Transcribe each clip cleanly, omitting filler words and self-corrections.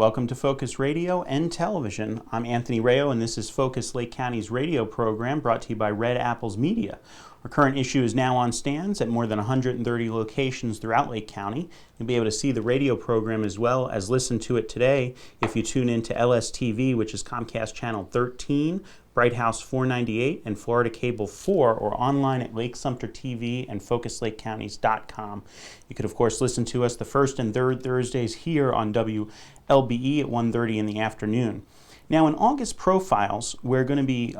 Welcome to Focus Radio and Television. I'm Anthony Rayo, and this is Focus Lake County's radio program brought to you by Red Apples Media. Our current issue is now on stands at more than 130 locations throughout Lake County. You'll be able to see the radio program as well as listen to it today if you tune in to LSTV, which is Comcast Channel 13, Bright House 498, and Florida Cable 4, or online at Lake Sumter TV and FocusLakeCounties.com. You could, of course, listen to us the first and third Thursdays here on WLBE at 1:30 in the afternoon. Now, in August Profiles, we're going to be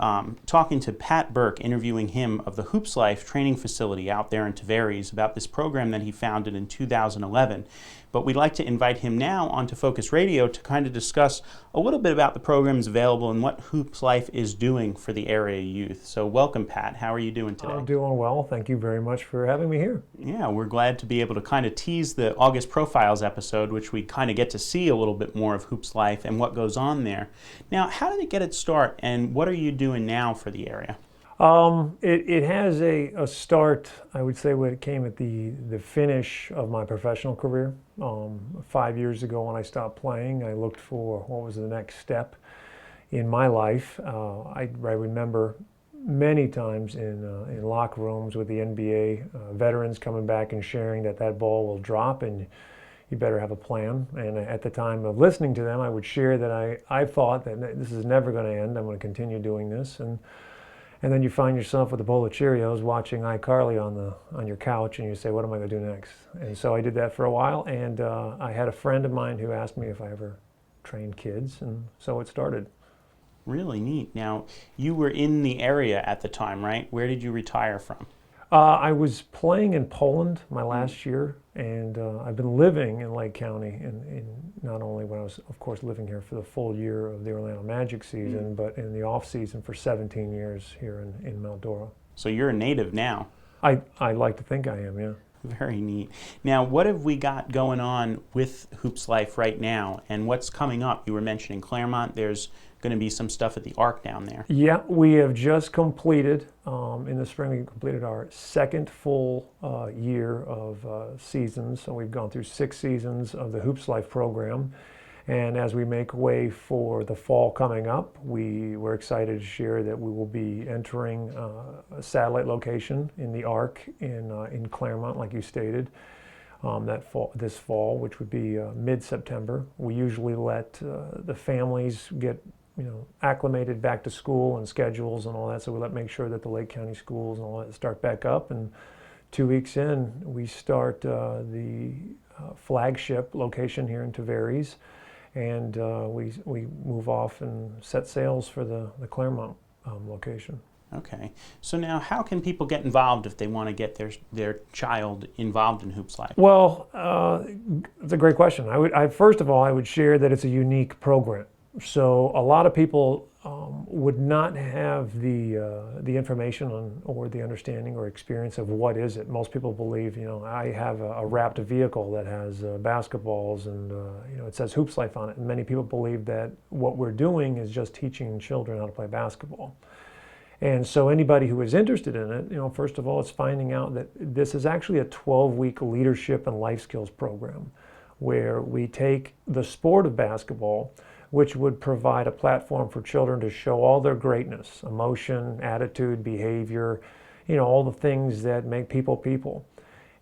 talking to Pat Burke, interviewing him of the Hoops Life training facility out there in Tavares about this program that he founded in 2011. But we'd like to invite him now onto Focus Radio to kind of discuss a little bit about the programs available and what Hoops Life is doing for the area youth. So welcome, Pat. How are you doing today? I'm doing well. Thank you very much for having me here. Yeah, we're glad to be able to kind of tease the August Profiles episode, which we kind of get to see a little bit more of Hoops Life and what goes on there. Now, how did it get its start, and what are you doing now for the area? It has a start, I would say, when it came at the finish of my professional career. 5 years ago when I stopped playing, I looked for what was the next step in my life. I remember many times in locker rooms with the NBA veterans coming back and sharing that ball will drop and you better have a plan. And at the time of listening to them, I would share that I thought that this is never going to end. I'm going to continue doing this. And then you find yourself with a bowl of Cheerios watching iCarly on your couch, and you say, what am I going to do next? And so I did that for a while, and I had a friend of mine who asked me if I ever trained kids, and so it started. Really neat. Now, you were in the area at the time, right? Where did you retire from? I was playing in Poland my last year, and I've been living in Lake County, in not only when I was, of course, living here for the full year of the Orlando Magic season, but in the off season for 17 years here in Mount Dora. So you're a native now. I like to think I am, yeah. Very neat. Now, what have we got going on with Hoops Life right now, and what's coming up? You were mentioning Claremont. There's going to be some stuff at the Arc down there. Yeah, we have just completed, in the spring, we completed our second full year of seasons. So we've gone through 6 seasons of the Hoops Life program. And as we make way for the fall coming up, we're excited to share that we will be entering a satellite location in the Arc in Claremont, like you stated, this fall, which would be mid-September. We usually let the families get acclimated back to school and schedules and all that, so we make sure that the Lake County schools and all that start back up. And 2 weeks in, we start the flagship location here in Tavares, and we move off and set sails for the Claremont location. Okay. So now, how can people get involved if they want to get their child involved in Hoops Life? Well, it's a great question. First of all, I would share that it's a unique program. So a lot of people would not have the information on, or the understanding or experience of what is it. Most people believe, I have a wrapped vehicle that has basketballs and it says Hoops Life on it. And many people believe that what we're doing is just teaching children how to play basketball. And so anybody who is interested in it, first of all, it's finding out that this is actually a 12-week leadership and life skills program where we take the sport of basketball, which would provide a platform for children to show all their greatness, emotion, attitude, behavior, all the things that make people people.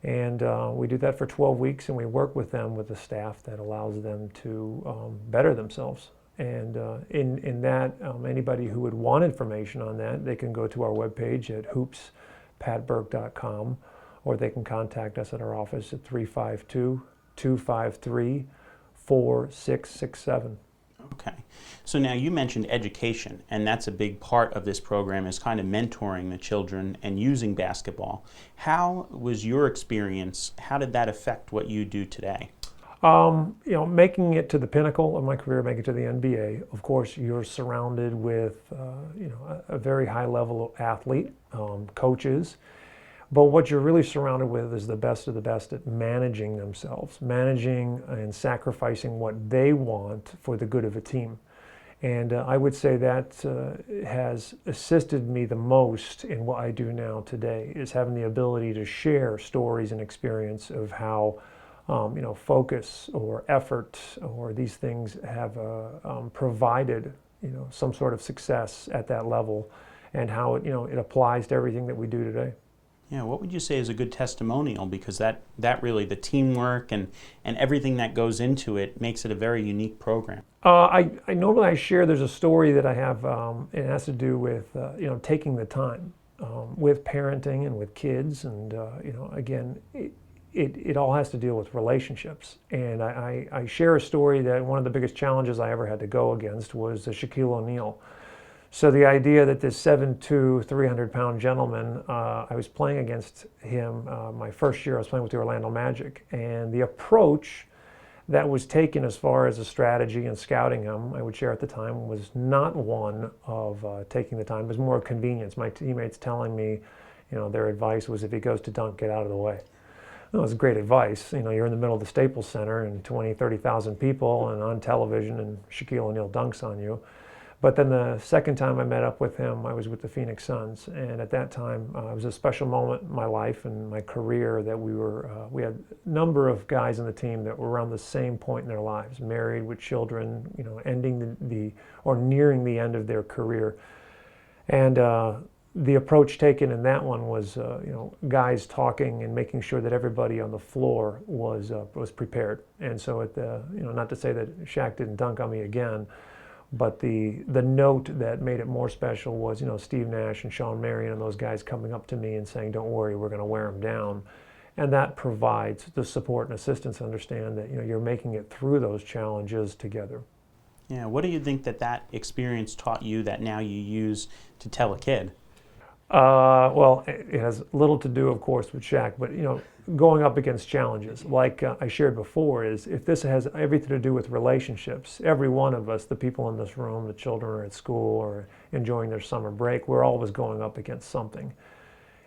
And we do that for 12 weeks, and we work with them with a staff that allows them to better themselves. And in that, anybody who would want information on that, they can go to our webpage at hoopspatburke.com, or they can contact us at our office at 352-253-4667. Okay. So now you mentioned education, and that's a big part of this program, is kind of mentoring the children and using basketball. How was your experience? How did that affect what you do today? Making it to the pinnacle of my career, making it to the NBA, of course, you're surrounded with, a very high level athlete, coaches. But what you're really surrounded with is the best of the best at managing themselves, managing and sacrificing what they want for the good of a team. And I would say that has assisted me the most in what I do now today, is having the ability to share stories and experience of how focus or effort or these things have provided, some sort of success at that level, and how it applies to everything that we do today. Yeah, what would you say is a good testimonial? Because that really, the teamwork and everything that goes into it makes it a very unique program. I normally share, there's a story that I have, it has to do with, taking the time with parenting and with kids. And, again, it all has to deal with relationships. And I share a story that one of the biggest challenges I ever had to go against was Shaquille O'Neal. So the idea that this 7'2", 300-pound gentleman, I was playing against him my first year I was playing with the Orlando Magic, and the approach that was taken as far as a strategy and scouting him, I would share at the time, was not one of taking the time. It was more of convenience. My teammates telling me, their advice was, if he goes to dunk, get out of the way. It was great advice. You're in the middle of the Staples Center and 20, 30,000 people and on television, and Shaquille O'Neal dunks on you. But then the second time I met up with him, I was with the Phoenix Suns, and at that time it was a special moment in my life and my career that we had a number of guys on the team that were around the same point in their lives, married with children, ending or nearing the end of their career. And the approach taken in that one was, guys talking and making sure that everybody on the floor was prepared. And so not to say that Shaq didn't dunk on me again, but the note that made it more special was, Steve Nash and Sean Marion and those guys coming up to me and saying, "Don't worry, we're going to wear them down." And that provides the support and assistance to understand that, you're making it through those challenges together. Yeah, what do you think that experience taught you that now you use to tell a kid? Well, it has little to do, of course, with Shaq, but going up against challenges, like I shared before, is if this has everything to do with relationships, every one of us, the people in this room, the children are at school or enjoying their summer break, we're always going up against something.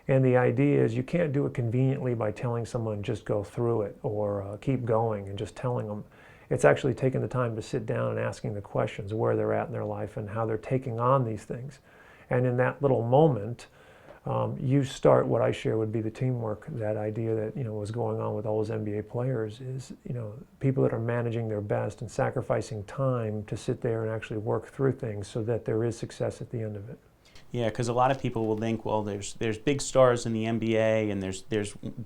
And the idea is you can't do it conveniently by telling someone just go through it or keep going and just telling them. It's actually taking the time to sit down and asking the questions, where they're at in their life and how they're taking on these things. And in that little moment, you start, what I share would be the teamwork, that idea that, was going on with all those NBA players is, people that are managing their best and sacrificing time to sit there and actually work through things so that there is success at the end of it. Yeah, because a lot of people will think, well, there's big stars in the NBA, and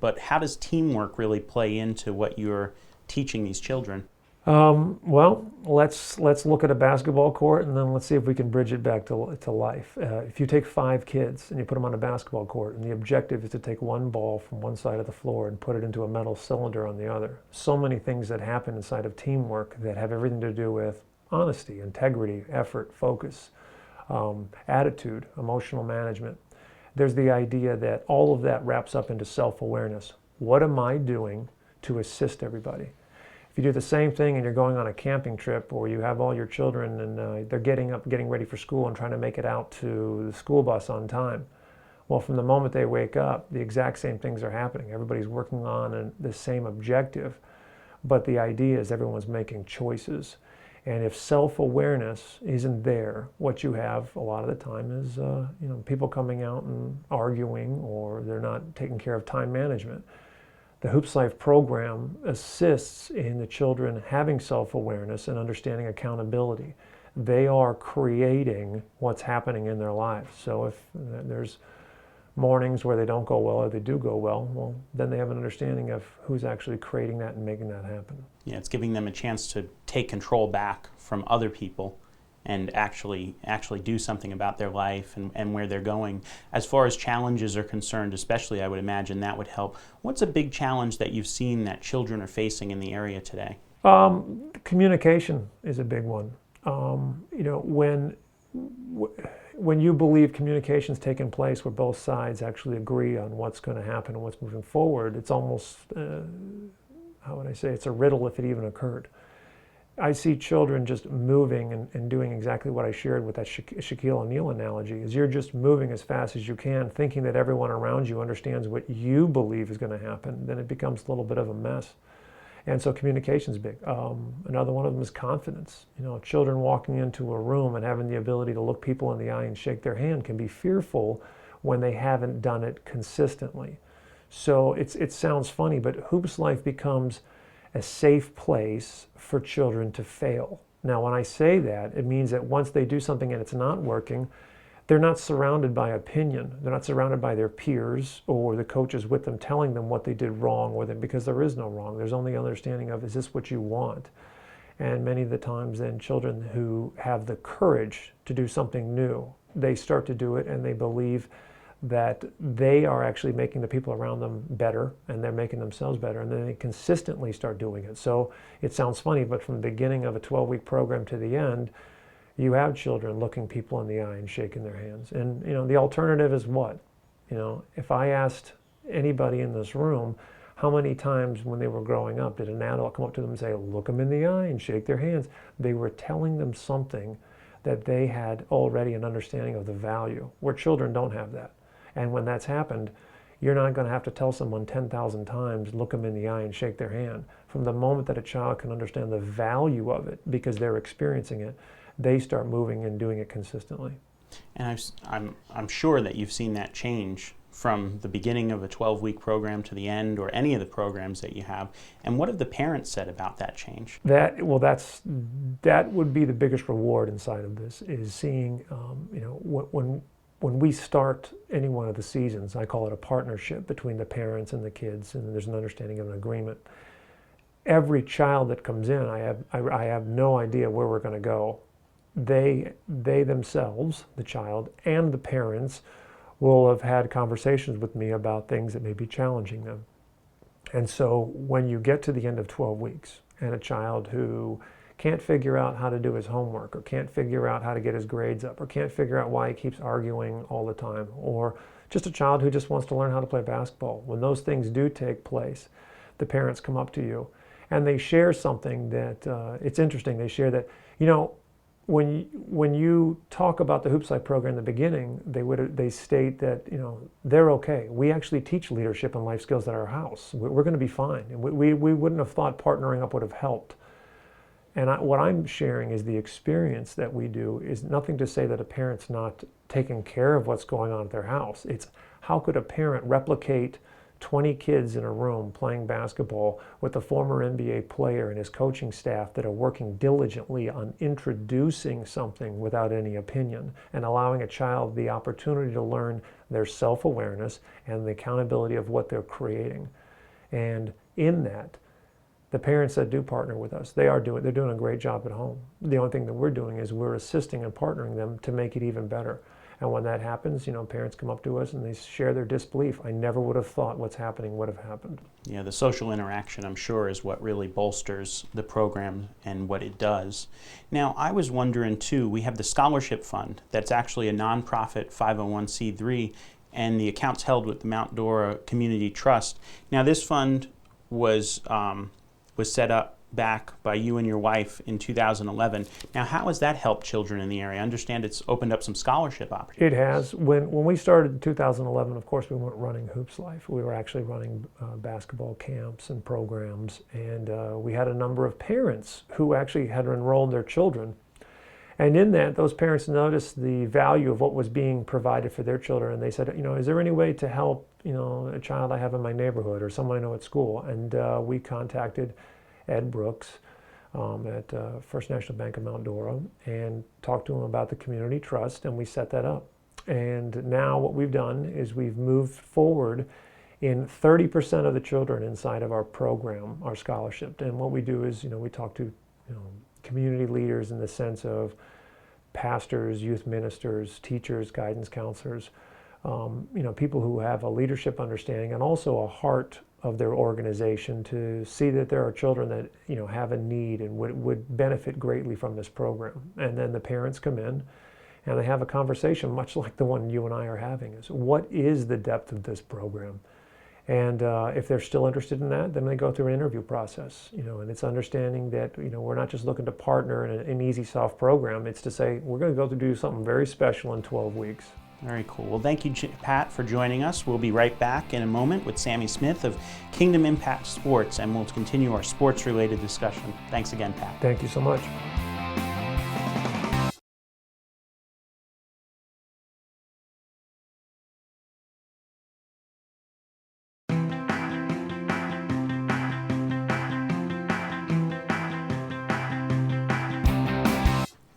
but how does teamwork really play into what you're teaching these children? Well, let's look at a basketball court, and then let's see if we can bridge it back to life. If you take 5 kids and you put them on a basketball court, and the objective is to take one ball from one side of the floor and put it into a metal cylinder on the other. So many things that happen inside of teamwork that have everything to do with honesty, integrity, effort, focus, attitude, emotional management. There's the idea that all of that wraps up into self-awareness. What am I doing to assist everybody? If you do the same thing and you're going on a camping trip, or you have all your children and they're getting up, getting ready for school and trying to make it out to the school bus on time. Well, from the moment they wake up, the exact same things are happening. Everybody's working on the same objective, but the idea is everyone's making choices. And if self-awareness isn't there, what you have a lot of the time is people coming out and arguing, or they're not taking care of time management. The Hoops Life program assists in the children having self-awareness and understanding accountability. They are creating what's happening in their lives. So if there's mornings where they don't go well or they do go well, then they have an understanding of who's actually creating that and making that happen. Yeah, it's giving them a chance to take control back from other people and actually do something about their life and where they're going. As far as challenges are concerned, especially, I would imagine that would help. What's a big challenge that you've seen that children are facing in the area today? Communication is a big one. When you believe communication's taking place where both sides actually agree on what's going to happen and what's moving forward, it's almost, how would I say, it's a riddle if it even occurred. I see children just moving and doing exactly what I shared with that Shaquille O'Neal analogy, is you're just moving as fast as you can, thinking that everyone around you understands what you believe is going to happen. Then it becomes a little bit of a mess. And so communication's big. Another one of them is confidence. Children walking into a room and having the ability to look people in the eye and shake their hand can be fearful when they haven't done it consistently. So it sounds funny, but Hoops Life becomes a safe place for children to fail. Now, when I say that, it means that once they do something and it's not working, they're not surrounded by opinion. They're not surrounded by their peers or the coaches with them telling them what they did wrong with it, because there is no wrong. There's only understanding of, is this what you want? And many of the times then children who have the courage to do something new, they start to do it and they believe that they are actually making the people around them better and they're making themselves better, and then they consistently start doing it. So it sounds funny, but from the beginning of a 12-week program to the end, you have children looking people in the eye and shaking their hands. And the alternative is what? If I asked anybody in this room how many times when they were growing up did an adult come up to them and say, look them in the eye and shake their hands, they were telling them something that they had already an understanding of the value, where children don't have that. And when that's happened, you're not going to have to tell someone 10,000 times, look them in the eye and shake their hand. From the moment that a child can understand the value of it because they're experiencing it, they start moving and doing it consistently. And I'm sure that you've seen that change from the beginning of a 12-week program to the end, or any of the programs that you have. And what have the parents said about that change? That would be the biggest reward inside of this, is seeing, when we start any one of the seasons, I call it a partnership between the parents and the kids, and there's an understanding of an agreement. Every child that comes in, I have no idea where we're going to go. They themselves, the child and the parents, will have had conversations with me about things that may be challenging them. And so when you get to the end of 12 weeks and a child who can't figure out how to do his homework, or can't figure out how to get his grades up, or can't figure out why he keeps arguing all the time, or just a child who just wants to learn how to play basketball, when those things do take place, the parents come up to you and they share something that, it's interesting, they share that, when you talk about the Hoops Life program in the beginning, they state that they're okay. We actually teach leadership and life skills at our house. We're going to be fine. And we wouldn't have thought partnering up would have helped. And what I'm sharing is the experience that we do is nothing to say that a parent's not taking care of what's going on at their house. It's how could a parent replicate 20 kids in a room playing basketball with a former NBA player and his coaching staff that are working diligently on introducing something without any opinion, and allowing a child the opportunity to learn their self-awareness and the accountability of what they're creating. And in that, the parents that do partner with us, they're doing a great job at home. The only thing that we're doing is we're assisting and partnering them to make it even better. And when that happens, parents come up to us and they share their disbelief. I never would have thought what's happening would have happened. Yeah, the social interaction, I'm sure, is what really bolsters the program and what it does. Now, I was wondering too, we have the Scholarship Fund that's actually a nonprofit 501c3, and the account's held with the Mount Dora Community Trust. Now, this fund was set up back by you and your wife in 2011. Now, how has that helped children in the area? I understand it's opened up some scholarship opportunities. It has. When we started in 2011, of course, we weren't running Hoops Life. We were actually running basketball camps and programs, and we had a number of parents who actually had enrolled their children. And in that, those parents noticed the value of what was being provided for their children, and they said, is there any way to help, a child I have in my neighborhood or someone I know at school? And we contacted Ed Brooks at First National Bank of Mount Dora and talked to him about the community trust, and we set that up. And now what we've done is we've moved forward in 30% of the children inside of our program are scholarship. And what we do is, we talk to community leaders in the sense of pastors, youth ministers, teachers, guidance counselors, people who have a leadership understanding and also a heart of their organization to see that there are children that have a need and would benefit greatly from this program. And then the parents come in and they have a conversation much like the one you and I are having, is what is the depth of this program? And if they're still interested in that, then they go through an interview process, and it's understanding that, we're not just looking to partner in an easy, soft program. It's to say, we're going to go to do something very special in 12 weeks. Very cool. Well, thank you, Pat, for joining us. We'll be right back in a moment with Sammie Smith of Kingdom Impact Sports, and we'll continue our sports-related discussion. Thanks again, Pat. Thank you so much.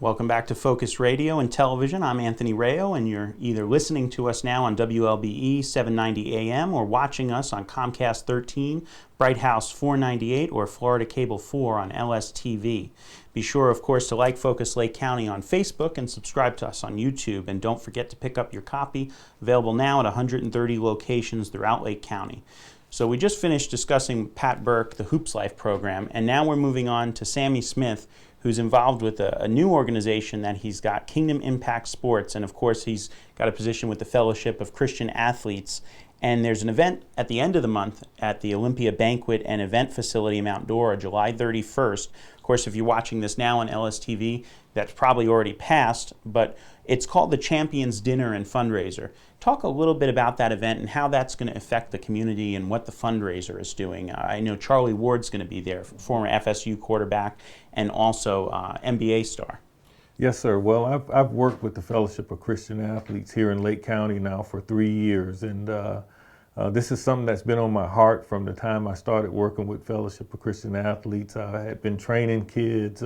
Welcome back to Focus Radio and Television. I'm Anthony Rayo, and you're either listening to us now on WLBE 790 AM or watching us on Comcast 13, Bright House 498, or Florida Cable 4 on LSTV. Be sure, of course, to like Focus Lake County on Facebook and subscribe to us on YouTube. And don't forget to pick up your copy, available now at 130 locations throughout Lake County. So we just finished discussing Pat Burke, the Hoops Life program, and now we're moving on to Sammie Smith, who's involved with a new organization that he's got, Kingdom Impact Sports, and of course he's got a position with the Fellowship of Christian Athletes. And there's an event at the end of the month at the Olympia Banquet and Event Facility in Mount Dora, July 31st. Of course, if you're watching this now on LSTV, that's probably already passed, but it's called the Champions Dinner and Fundraiser. Talk a little bit about that event and how that's going to affect the community and what the fundraiser is doing. I know Charlie Ward's going to be there, former FSU quarterback and also NBA star. Yes, sir. Well, I've worked with the Fellowship of Christian Athletes here in Lake County now for 3 years, and this is something that's been on my heart from the time I started working with Fellowship of Christian Athletes. I had been training kids,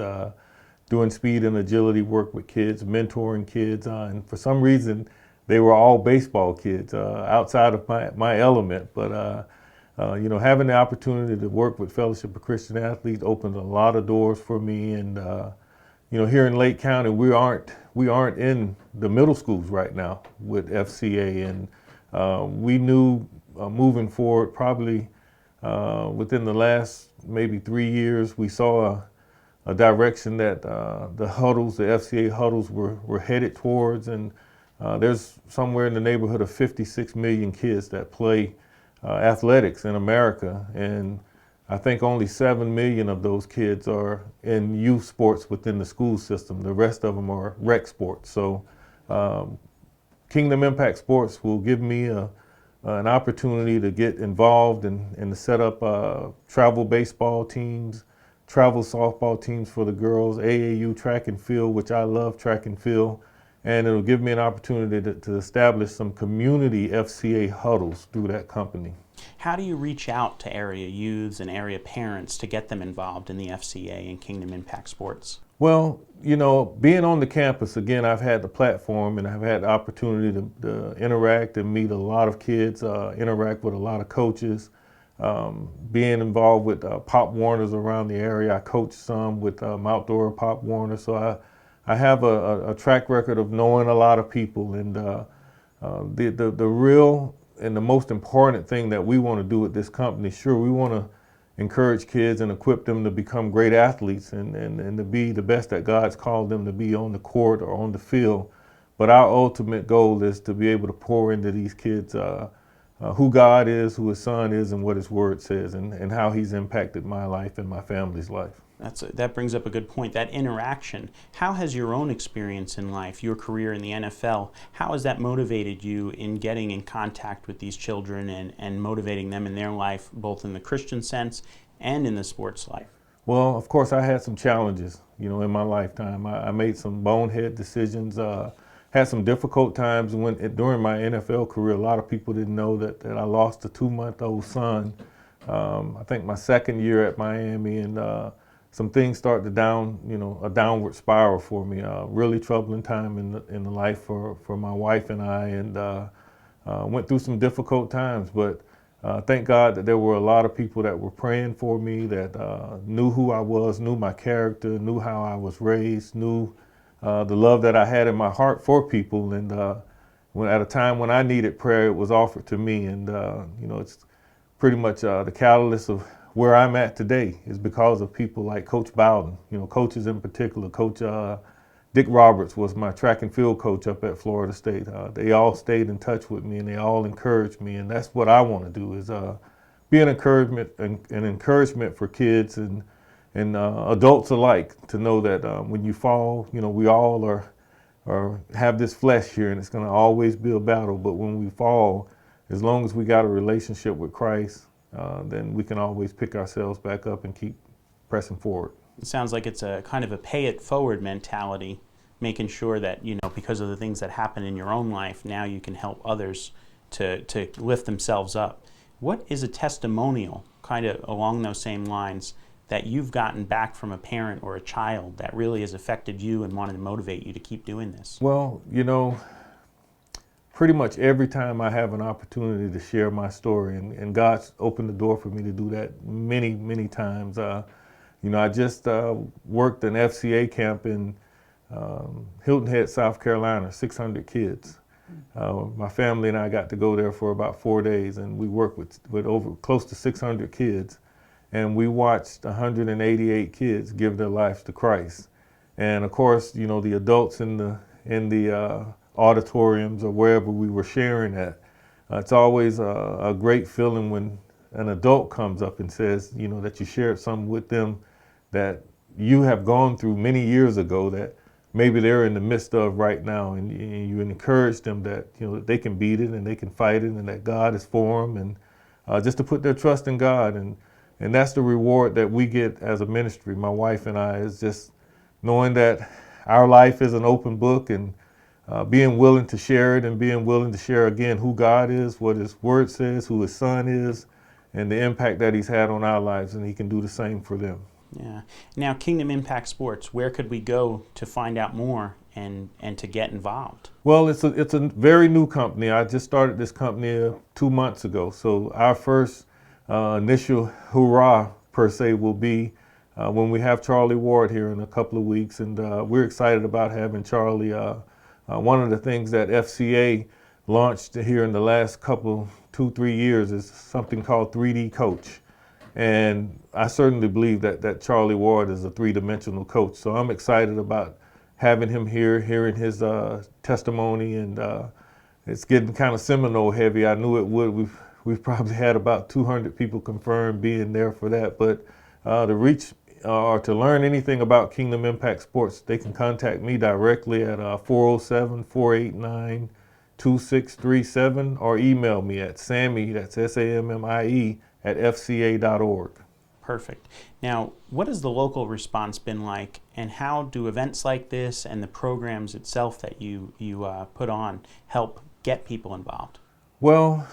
doing speed and agility work with kids, mentoring kids, and for some reason they were all baseball kids outside of my element. But having the opportunity to work with Fellowship of Christian Athletes opened a lot of doors for me. And here in Lake County, we aren't in the middle schools right now with FCA, and we knew moving forward, probably within the last maybe 3 years, we saw a direction that the huddles, the FCA huddles, were headed towards, and there's somewhere in the neighborhood of 56 million kids that play athletics in America, and I think only 7 million of those kids are in youth sports within the school system. The rest of them are rec sports. So Kingdom Impact Sports will give me an opportunity to get involved and to set up travel baseball teams, travel softball teams for the girls, AAU track and field, which I love track and field, and it'll give me an opportunity to establish some community FCA huddles through that company. How do you reach out to area youths and area parents to get them involved in the FCA and Kingdom Impact Sports? Well, being on the campus, again, I've had the platform and I've had the opportunity to interact and meet a lot of kids, interact with a lot of coaches, being involved with Pop Warners around the area. I coach some with Mount Dora Pop Warner, so I have a track record of knowing a lot of people, and the real and the most important thing that we want to do with this company, sure, we want to encourage kids and equip them to become great athletes and to be the best that God's called them to be on the court or on the field. But our ultimate goal is to be able to pour into these kids who God is, who His Son is, and what His Word says, and how He's impacted my life and my family's life. That brings up a good point, that interaction. How has your own experience in life, your career in the NFL, how has that motivated you in getting in contact with these children and motivating them in their life, both in the Christian sense and in the sports life? Well, of course, I had some challenges, in my lifetime. I made some bonehead decisions, had some difficult times during my NFL career. A lot of people didn't know that I lost a 2-month-old son, I think my second year at Miami, and some things started a downward spiral for me. Really troubling time in the life for my wife and I, and went through some difficult times. But thank God that there were a lot of people that were praying for me, that knew who I was, knew my character, knew how I was raised, knew the love that I had in my heart for people. And at a time when I needed prayer, it was offered to me. And it's pretty much the catalyst of where I'm at today is because of people like Coach Bowden, coaches in particular. Coach Dick Roberts was my track and field coach up at Florida State. They all stayed in touch with me and they all encouraged me, and that's what I want to do, is be an encouragement for kids and adults alike, to know that when you fall, we all are have this flesh here, and it's going to always be a battle. But when we fall, as long as we got a relationship with Christ, then we can always pick ourselves back up and keep pressing forward. It sounds like it's a kind of a pay it forward mentality, making sure that, because of the things that happen in your own life, now you can help others to lift themselves up. What is a testimonial, kind of along those same lines, that you've gotten back from a parent or a child that really has affected you and wanted to motivate you to keep doing this? Well, pretty much every time I have an opportunity to share my story, and God's opened the door for me to do that many, many times. I just worked an FCA camp in Hilton Head, South Carolina, 600 kids. My family and I got to go there for about 4 days, and we worked with over close to 600 kids. And we watched 188 kids give their lives to Christ. And of course, the adults in the auditoriums or wherever we were sharing at, it's always a great feeling when an adult comes up and says, that you shared something with them that you have gone through many years ago that maybe they're in the midst of right now, and you encourage them that that they can beat it and they can fight it, and that God is for them, and just to put their trust in God. And that's the reward that we get as a ministry, my wife and I, is just knowing that our life is an open book, and being willing to share it, and being willing to share again who God is, what His Word says, who His Son is, and the impact that He's had on our lives, and He can do the same for them. Yeah. Now, Kingdom Impact Sports, where could we go to find out more and to get involved? Well, it's a very new company. I just started this company 2 months ago. So our first initial hurrah, per se, will be when we have Charlie Ward here in a couple of weeks. And we're excited about having Charlie. One of the things that FCA launched here in the last 2-3 years is something called 3D Coach. And I certainly believe that Charlie Ward is a three-dimensional coach. So I'm excited about having him here, hearing his testimony, and it's getting kind of Seminole heavy. I knew it would. We've probably had about 200 people confirmed being there for that. But to reach or to learn anything about Kingdom Impact Sports, they can contact me directly at 407-489-2637 or email me at Sammie, that's Sammie, at fca.org. Perfect. Now, what has the local response been like, and how do events like this and the programs itself that you put on help get people involved? Well,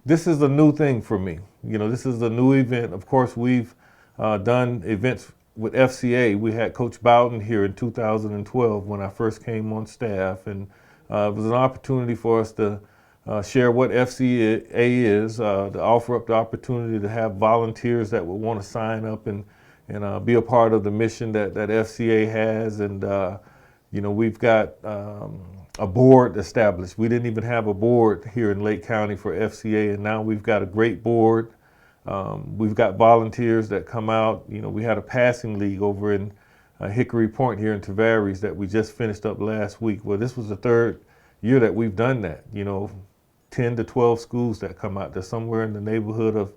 this is a new thing for me. This is a new event. Of course, we've done events with FCA. We had Coach Bowden here in 2012 when I first came on staff, and it was an opportunity for us to share what FCA is, to offer up the opportunity to have volunteers that would want to sign up and be a part of the mission that FCA has. And, we've got a board established. We didn't even have a board here in Lake County for FCA, and now we've got a great board. We've got volunteers that come out. We had a passing league over in Hickory Point here in Tavares that we just finished up last week. Well, this was the third year that we've done that. 10 to 12 schools that come out. There's somewhere in the neighborhood of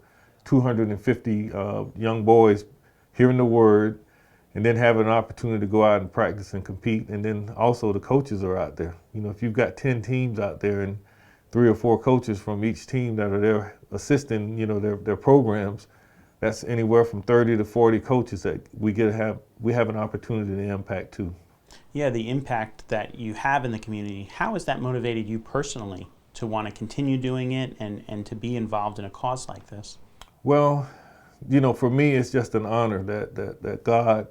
250 young boys hearing the word, and then having an opportunity to go out and practice and compete. And then also the coaches are out there. If you've got 10 teams out there and 3 or 4 coaches from each team that are there assisting, their programs, that's anywhere from 30 to 40 coaches that we have an opportunity to impact too. Yeah, the impact that you have in the community, how has that motivated you personally to want to continue doing it and to be involved in a cause like this? Well, for me, it's just an honor that God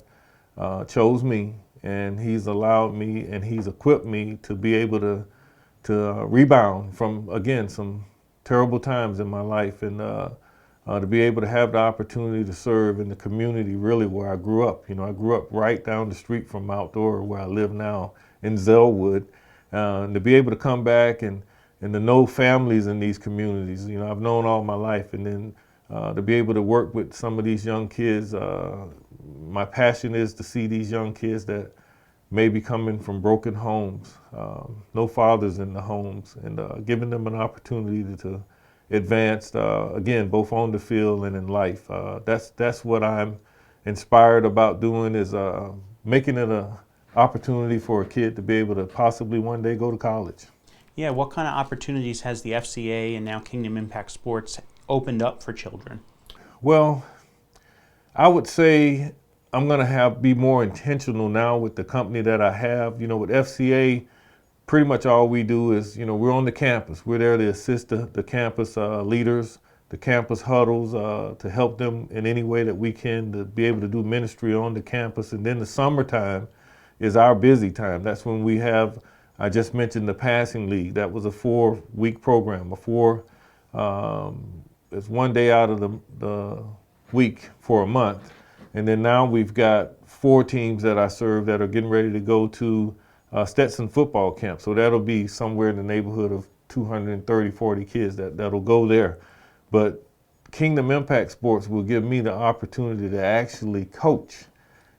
chose me, and He's allowed me and He's equipped me to be able to rebound from, again, some terrible times in my life, and to be able to have the opportunity to serve in the community really where I grew up. I grew up right down the street from Outdoor, where I live now in Zellwood, and to be able to come back and to know families in these communities. I've known all my life, and then to be able to work with some of these young kids. My passion is to see these young kids that may be coming from broken homes, no fathers in the homes, and giving them an opportunity to advance, again, both on the field and in life. That's what I'm inspired about doing, is making it an opportunity for a kid to be able to possibly one day go to college. Yeah, what kind of opportunities has the FCA and now Kingdom Impact Sports opened up for children? Well, I would say I'm going to be more intentional now with the company that I have. With FCA, pretty much all we do is, we're on the campus. We're there to assist the campus leaders the campus huddles to help them in any way that we can to be able to do ministry on the campus. And then the summertime is our busy time. That's when we have, I just mentioned the passing league. That was a 4-week program. It's one day out of the week for a month. And then now we've got 4 teams that I serve that are getting ready to go to Stetson football camp. So that'll be somewhere in the neighborhood of 230, 40 kids that'll go there. But Kingdom Impact Sports will give me the opportunity to actually coach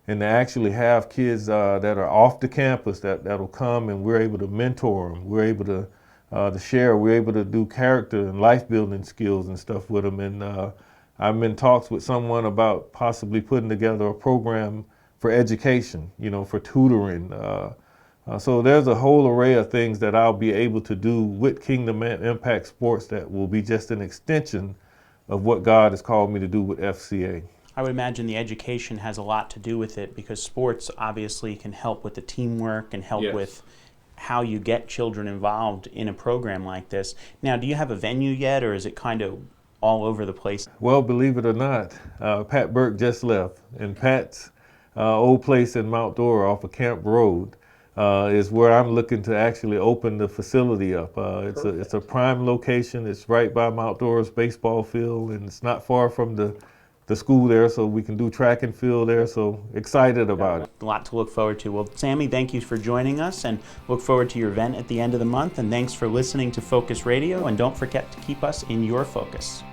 and to actually have kids that are off the campus that'll come, and we're able to mentor them. We're able to share. We're able to do character and life building skills and stuff with them. And I'm in talks with someone about possibly putting together a program for education, for tutoring. So there's a whole array of things that I'll be able to do with Kingdom Impact Sports that will be just an extension of what God has called me to do with FCA. I would imagine the education has a lot to do with it, because sports obviously can help with the teamwork and help with how you get children involved in a program like this. Now, do you have a venue yet, or is it kind of all over the place? Well, believe it or not, Pat Burke just left, and Pat's old place in Mount Dora off of Camp Road is where I'm looking to actually open the facility up. It's a prime location. It's right by Mount Dora's baseball field, and it's not far from the school there, so we can do track and field there. So excited about it. A lot to look forward to. Well, Sammie, thank you for joining us, and look forward to your event at the end of the month. And thanks for listening to Focus Radio, and don't forget to keep us in your focus.